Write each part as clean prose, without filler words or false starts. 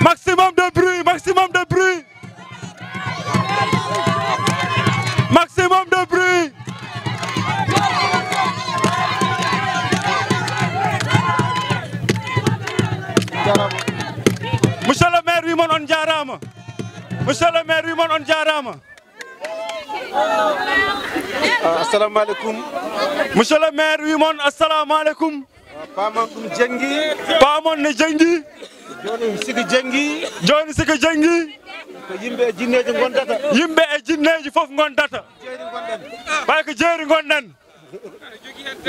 Maximum de bruit, maximum de bruit. Maximum de bruit. Monsieur le maire, oui, on jarama. Monsieur le maire, oui, on jarama. Assalamu alaikum. Monsieur le maire, oui, mon assalamu alaikum. Pamon jengi. Pamon ne jengi. Joni sigi jengi. Joni sigi jengi. Ko yimbe jinneji gondata. Yimbe e jinneji fof gondata. Jeeri gonden. Bay ko jeeri gonden.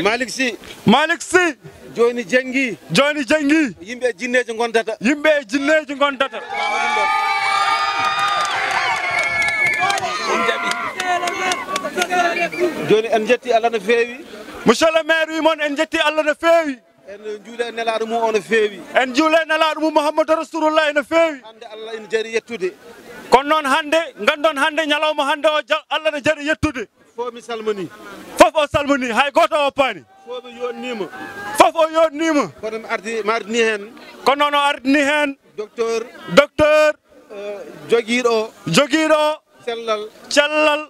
Malik Sy. Malik Sy. Joni jengi. Joni jengi. Yimbe e jinneji gondata. Yimbe e jinneji gondata. Joni en jetti Allah no feewi. Monsieur le maire wi mon en jetti Allah no feewi. En juule nelaado mum on no feewi. En juule nelaado mum Muhammadu Rasulullah no feewi. Hande Allah ina jari yettude. Kon non hande gandon hande nyalawma hande o Allah no jari yettude. Fo mi salmoni. Fof o salmoni hay goto o pani. Fo mi yonnima. Fof o yonnima. Kono mi ardi mardi ni hen. Kono no ardini hen. Docteur jogiiɗo cellal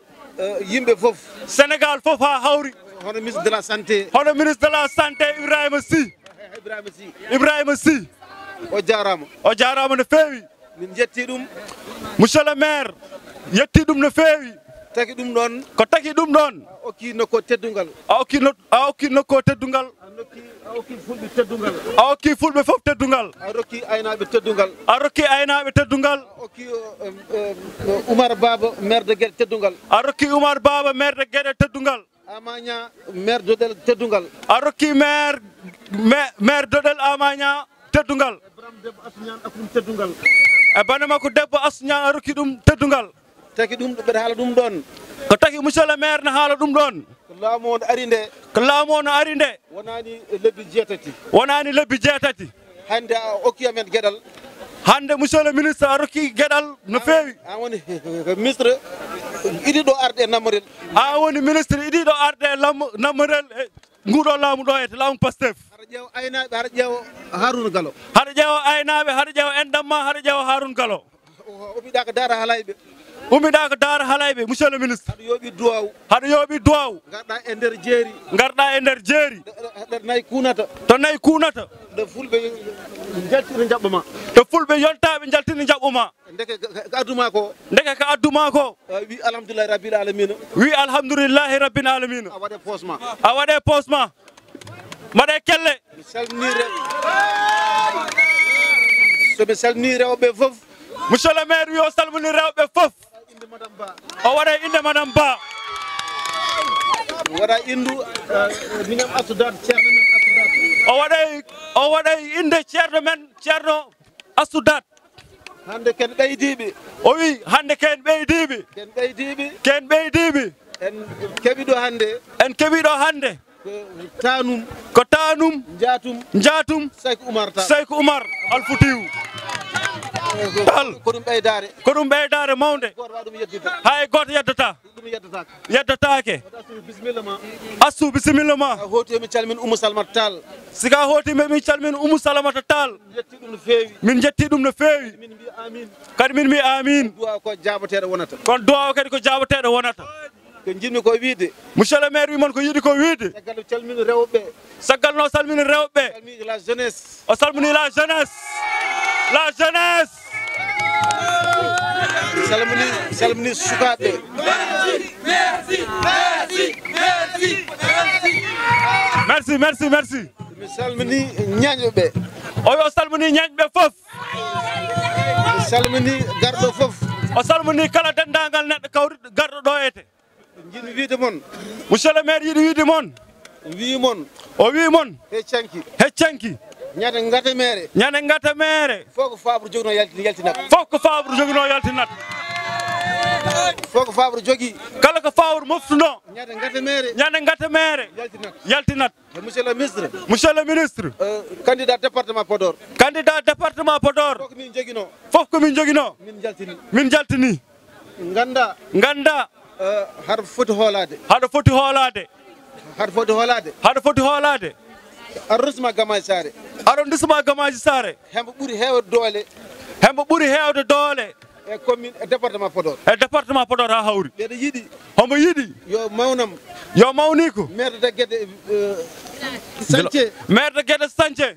yimɓe fof Sénégal fof ha hawri hono ministre de la santé Ibrahima Sy o jarama no feewi min jetti ɗum monsieur le maire yetti ɗum no feewi taki ɗum ɗon ko taki ɗum ɗon a okki nokko teddungal a okki nokko teddungal a okki fulɓe teddungal a okki fulɓe fof teddungal a rokki aynaɓe teddungal a rokki aynaɓe teddungal a okki Oumar Baba maire de Guédé teddungal a rokki Oumar Baba maire de Guédé teddungal Amagna maire dodel teddungal. A rokki maire dodel Amagna teddungal. Ibrahima debbo asñan akum teddungal. E bane makko debbo asñan a rokki ɗum teddungal. Taki ɗum ɓeɗa haala ɗum ɗon. Ko taki monsieur le maire ne haala ɗum ɗon. Ko laamu on ari nde. Ko laamu on ari nde. Wonani lebbi jeetati. Wonani lebbi jeetati. Hande a okki amen gueɗal. Hande monsieur le ministre a rokki gueɗal no feewi. An woni ministre iɗi ɗo arde e Namarel. An woni ministre iɗi ɗo arde e Namarel e nguɗo laamu ɗo ete laamu PASTEF. Haɗa ƴeewa aynaɓe haɗa ƴeewa Harouna Galo. Haɗa ƴeewa aynaɓe haɗa ƴeewa endamma haɗa ƴeewa Harouna Galo. Ummiɗa ko daara halayɓe. Ummiɗa ko daara halayɓe monsieur le ministre. Haɗa yooɓi duwaw. Haɗa yooɓi duwaw. Garɗa e nder jeeri. Garɗa e nder jeeri. Ɗo nayi kunata. To nayi kunata. Ɗo fulɓe jaltina jaɓɓama. To fulɓe yontaɓe jaltina jaɓɓuma. Ndeke ko adduma ko. Ndeke ko adduma ko. Wi alhamdulillahi rabbil alamina. Wi alhamdulillahi rabbil alamina. A waɗe posma. A waɗe posma. Mbaɗe kelle. Mi salminire. So mi salmini rewɓe fof. Monsieur le maire wi o salmini rewɓe fof. Inde madame Ba. O waɗa inde madame Ba. Waɗa indu minen Assudat ceerno men Assudat. O waɗay inde ceerno men ceerno Assudat. Hande ken ɓeydiɓe. O wi hande ken ɓeydiɓe. Ken ɓeydiɓe. Ken ɓeydiɓe. En keɓi ɗo hande. En keɓi ɗo hande. Tanum. Ko tanum. Jatum. Saykou Oumar Tall. Saykou Oumar Alfoutiou. Tall. Ko ɗum ɓeydare. Ko ɗum ɓeydare mawde. Goto waɗa ɗum yeddude. Hay goto yeddata. Ɗum yeddatake. Yeddatake. Bisimilla ma. Assu bisimilla ma. A hooti mi calmin Oumou Salamata Tall. Sika hooti mi calmin Oumou Salamata Tall. Jetti ɗum no feewi. Min jetti ɗum no feewi. Min mbi amin. Kadi min mbi amin. Duwaw ko jabateɗo wonata. Kono duwaw kadi ko jabateɗo wonata. Ko jinmi ko wiide. Monsieur le maire wi mon ko yiɗi ko wiide. Saggal no calmini rewɓe. Saggal no salmini rewɓe. Salmini la jeunesse. O salmini la jeunesse. La jeunesse. Salmini sukaɓe. Merci. Mi salmini ñañɓe. O salmini ñañɓe fof. Mi salmini garɗo fof. O salmini kala dendagal neɗɗo kawriɗo garɗo ɗo ete. Jiɗmi wiide mon. Monsieur le maire yiɗi wiide mon. Wi mon. O wi mon. Heccanki. Ñande ngata mere. Fof ko fabru jogino yaltinat. Fof ko fabru jogi. Kala ko fawru moftuno. Ñande ngata mere. Yaltinat. Monsieur le ministre. Candidat département Podor. Fof ko min jogino. Min jaltini. Ganda. Haɗa foti hoolade. Arrondissement Gamadji Sare. Hembo ɓuri hewde doole. E commune e département Podor. Ha hawri. Ɓeɗo yiɗi. Homo yiɗi. Yo mawnam. Yo mawni ko. Maire de Guédé Santé.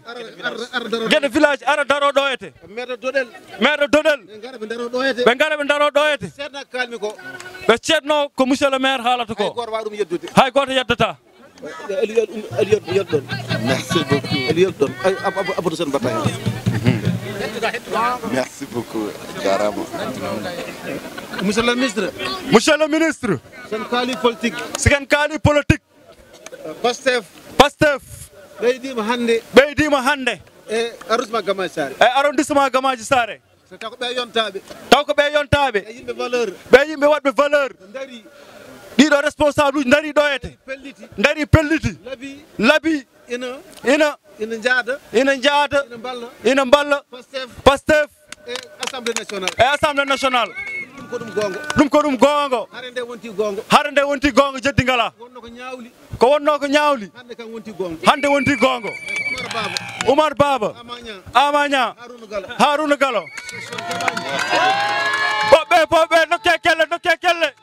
Guédé village ara daro ɗo ete. Maire de Dodel. ɓe gara ɓe daro ɗo ete. Ɓe ceerno kalmi ko. ɓe ceerno ko monsieur le maire haalata ko. Hay goto yeddata. Merci beaucoup. Merci beaucoup, Jarama. Monsieur le ministre. Sen kaali politique. PASTEF. ɓeydima hande. E arrondissement Gamadji Sare. Taw ko ɓe yontaɓe. ɓe yimɓe waɗɓe valeur. ɗiɗo responsable uji dari ɗo ete. Dari pelliti. Laabi. Ina jaada. Ina balla. PASTEF. E Assemblée nationale. Ɗum ko ɗum gongo. Hare nde wonti gongo jeddi ngala. Ko wonno ko ñaawli. Hande wonti gongo. Oumar Baba. Amagna. Harouna Galo. Poɓɓe nokke kelle.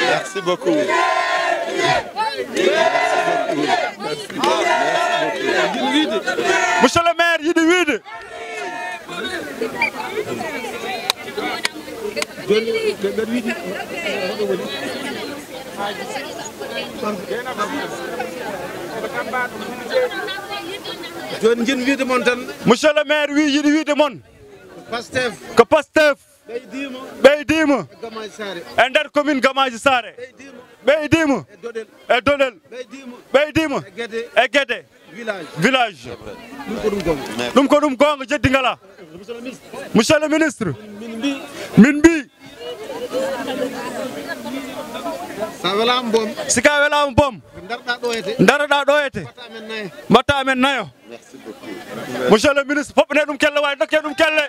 Merci beaucoup. Monsieur le maire yiɗi wiide. joni jin wiide mon tan monsieur le maire wi yiɗi wiide mon PASTEF ko PASTEF ɓeydima ɓeydima e nder commune Gamadji Sare ɓeydima e doɗel ɓeydima e guéde village ɗum ko ɗum gonga jeddi ngala monsieur le ministre min mbi sa welama boom sika welama boom daroɗa ɗoyete mbatta amen nayo monsieur le ministre foɓɓene ɗum kelle wawi dokke ɗum kelle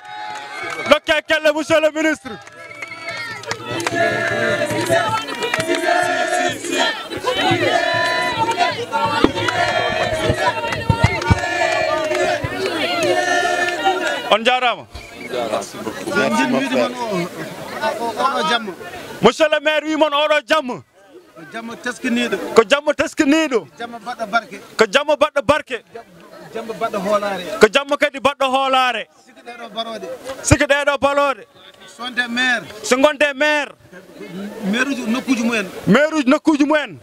dokke kelle monsieur le ministre on jarama monsieur le maire wi mon oɗo jamma jamma teskiniɗo ko jamma teskiniɗo jamma baɗɗo barke ko jamma baɗɗo barke jamma baɗɗo hoolare ko jamma kadi baɗɗo hoolare siki ɗeɗo barode siki ɗeɗo balode sonde maire so gonde maire maire uji nokkuji mumen maire uji nokkuji mumen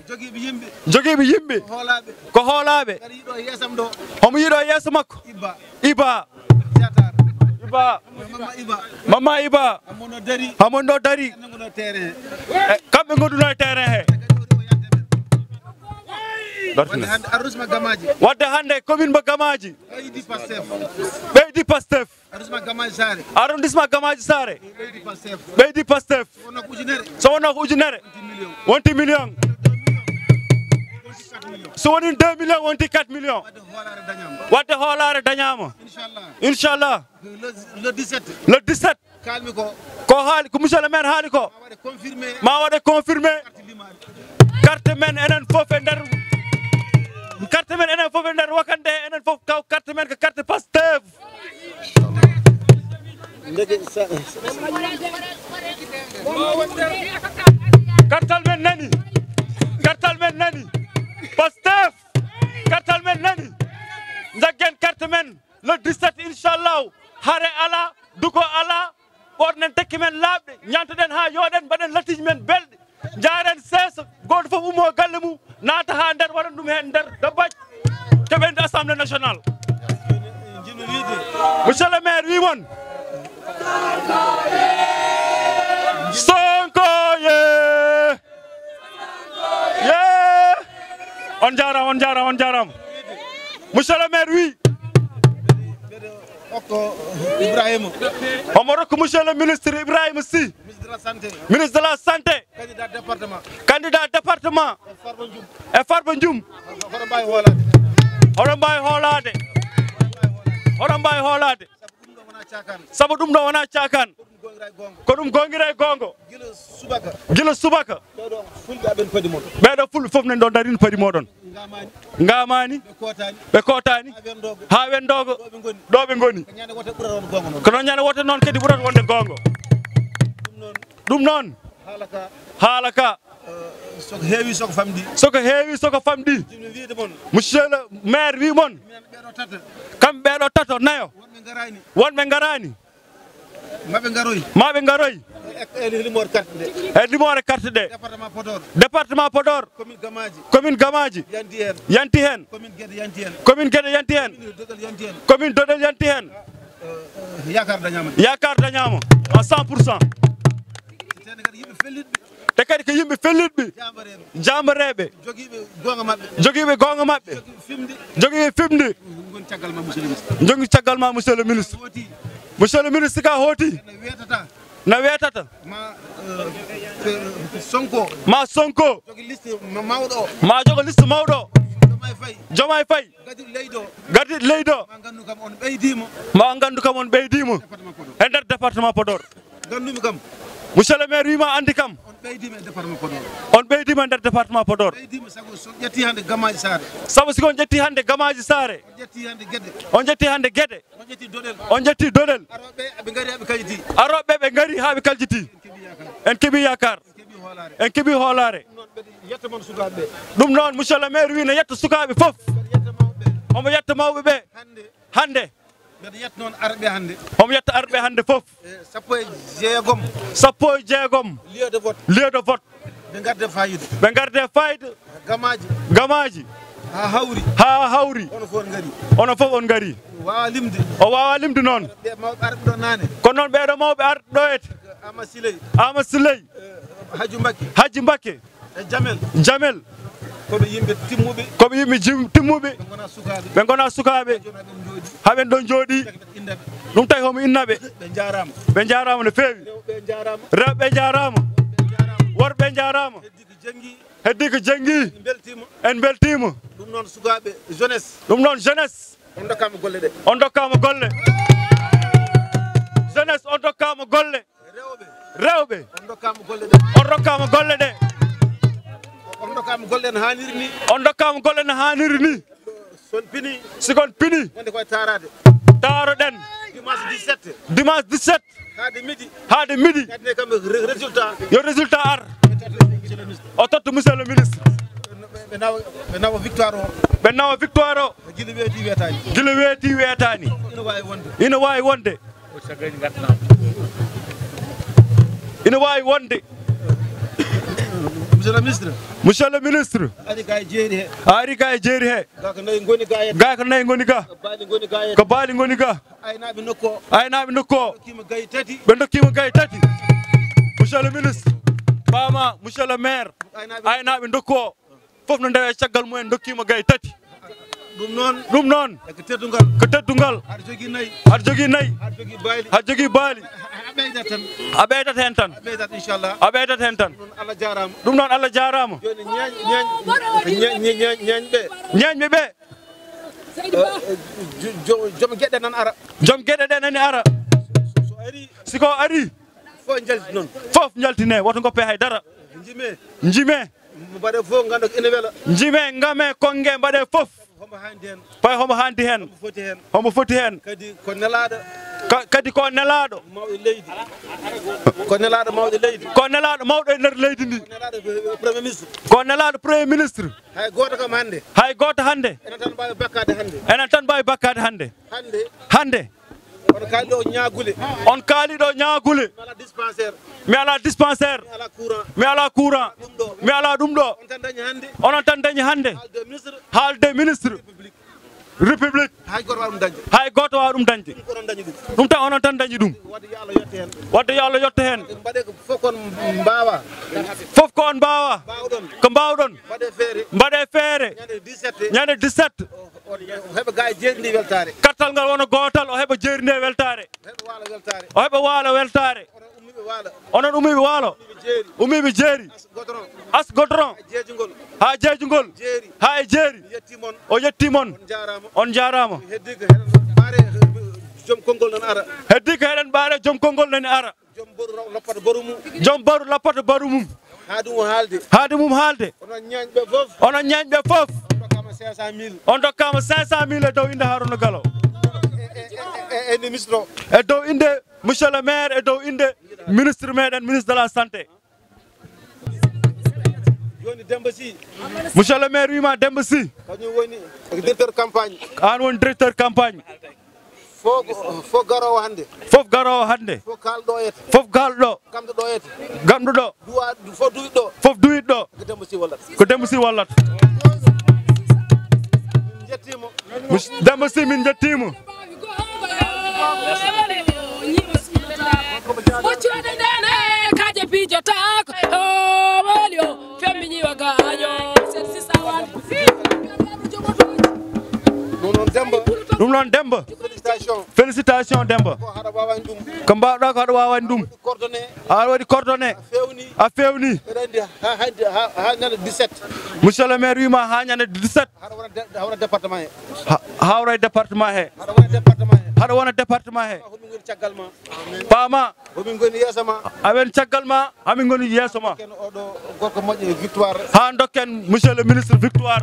jogiiɓe yimɓe ko hoolaɓe kadi yiɗo yeesam ɗo omo yiɗo yeeso makko iba Mama Iba hamon ɗo dari kamɓe gonduno e terrain he wadde hande commune mo Gamadji ɓeydi PASTEF arrondissement Gamadji Sare ɓeydi PASTEF so wonno ko ujunere wonti million so woni 2 millions wonti 4 millions wadde hoolare dañama inchallah le 17 kalmi ko haali ko monsieur le maire haali ko ma waɗe confirmé carte men enen fof e nder wakande enen fof kaw carte men ko carte PASTEF kartal men nani PASTEF kartal men nani jaggen carte men le 17 inchallah hare ala duko ala ɓornen tekki men laaɓɗe ñantoɗen ha yoɗen mbaɗen latiji men belɗe jaren seeso goto fof ummo galle mum naata ha nder waɗan ɗum hen nder dabbaji keɓen assemblée nationale monsieur le maire wimon Sonko ye on jarama monsieur le maire wi Ibrahima omo rokko monsieur le ministre Ibrahima Sy ministre de la santé candidat département e Farba Ndioum oɗon mbawi hoolade sabu ɗum ɗo wona cakan ko ɗum gongira e gongo gila subaka ɓeɗo fulɓe foof nen ɗo darini paadi moɗon ngamani ɓe kotani ha wendogo ɗo ɓe goni ko noon ñande wote noon kadi ɓurata wonde gongo ɗum noon haala ka soko heewi soko famɗi monsieur le maire wi mon kamɓe ɓeɗo tato nayo wonɓe garani maɓe garoy e limore carte ɗe département Podor commune Gamadji yanti hen commune Guédé yanti hen commune Dodel yanti hen yakar dañama à 100%. te kadi ko yimɓe fellitɓe jambareɓe jogiiɓe gonga maɓɓe jogiiɓe fimde jongi caggal ma monsieur le ministre ka hooti na wetata ma Sonko ma jogo liste mawɗo Diomaye Faye gadi leydo ma gandu kam on ɓeydima e nder département Podor monsieur le maire wima andi kam on ɓeydima e nder département Podor sabu siko on ƴetti hande Gamadji Sare on ƴetti hande Guédé on ƴetti Dodel aroɓe ɓe gari ha ɓe kaljiti en keeɓi yakar en keeɓi hoolare ɗum noon monsieur le maire wi ne yetta sukaɓe foof omo yetta mawɓe ɓe hande omo yetta arɓe hande foof sappo e jeegom lieu de vote ɓe garde fayida Gamadji ha hawri ono fof on ngari o wawa limde noon kono noon ɓeeɗo mawɓe arɗo ɗoyete Ama Siley Haji Mbakke Jamel koɓe yimɓe timmuɓe ɓe gona sukaɓe haɓen ɗon jooɗi ɗum tawi homo innaɓe ɓe jarama no feewi rewɓe jarama worɓe jarama heddi ko janggi en beltima ɗum noon sukaɓe jeunesse on dokkama golle jeunesse on dokkama golle rewɓe on dokkama golle ɗe on dokkama golle no hanniri ni sikon pini taaroɗen dimanche 17 haade midi yo résultat ar o totta monsieur le ministre ɓe nawa victoire o gila weeti wetani ina wawi wonde monsieur le ministre ari ga e jeeri he ga ko nayi goni ga ko baali goni ga aynaɓe nokku o ɓe dokkima gaye tati monsieur le ministre ɓama monsieur le maire aynaɓe nokku o fof no ndewe caggal mumen dokkima gaye tati ɗum noon ko teddungal aɗa jogui nayyi aɗa jogui baali a ɓeydat hen tan ɗum noon Allah jarama ñeñɓe ɓe joom gueɗe ɗe nani ara siko ari fof jaltine woto goppe haydara jime jime game kongue mbaɗe fof pay homo handi hen homo foti hen kadi ko nelaɗo mawɗo e nder leydi ndi ko nelaɗo premier ministre hay goto hande enen tan mbawi bakkade hande on kaaliɗo ñagule mi ala dispensaire mi ala courant mi ala ɗum ɗo onon tan dañi hande haalde ministre république hay goto wawa ɗum dañde ɗum tan onon tan dañi ɗum wadde yo Allah yetta hen fof ko on mbawa ko mbawɗon mbaɗe feere ñande 17 kartal ngal wona gotal o heɓa jeeri nde weltare o heɓa waalo weltare onon umiɓe waalo umiɓe jeeri as godron ha jeejugol ha e jeeri o yettimon on jarama heddi ko heɗen ɓaare joom konngol nani ara joom boru loppata boru mum haade mum haalde onon ñañɓe fof on dokkama 500 000 e dow inde Harouna Galo e dow inde monsieur le maire e dow inde ministre meɗen ministre de la santé monsieur le maire wima Demba Sy kañum woni directeur campagne an woni directeur campagne fof garowo hande fof kalɗo gamɗo ɗo fof duwiɗo ɗo ko Demba Sy wallata Demba Sy min jettimo kaje pijotako molio femini wagaño ɗum noon Demba félicitation Demba ko mbawɗa ko aɗa wawani ɗum aɗa waɗi coordonné a fewni monsieur le maire wima ha ñande 17 hawra e département he haɗa wona département he paama awen caggal ma amin goni yeeso ma ha dokken monsieur le ministre victoire